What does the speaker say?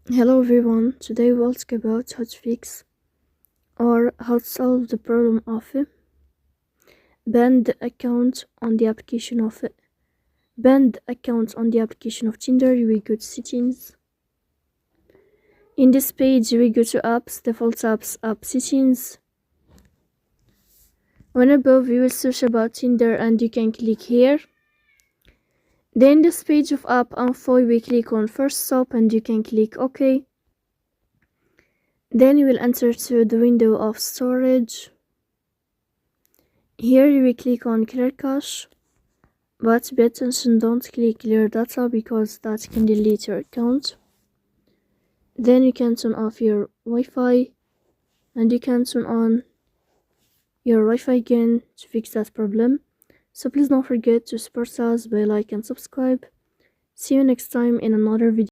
Hello everyone, today we'll talk about how to fix or how to solve the problem of banned account on the application of Tinder. You will go to settings. In this page, you will go to apps, default apps, app settings. When above, you will search about Tinder and you can click here. Then this page of app info, you will click on first stop and you can click OK. Then you will enter to the window of storage. Here you will click on clear cache, but pay attention, don't click clear data because that can delete your account. Then you can turn off your Wi-Fi and you can turn on your Wi-Fi again to fix that problem. So please don't forget to support us by like and subscribe. See you next time in another video.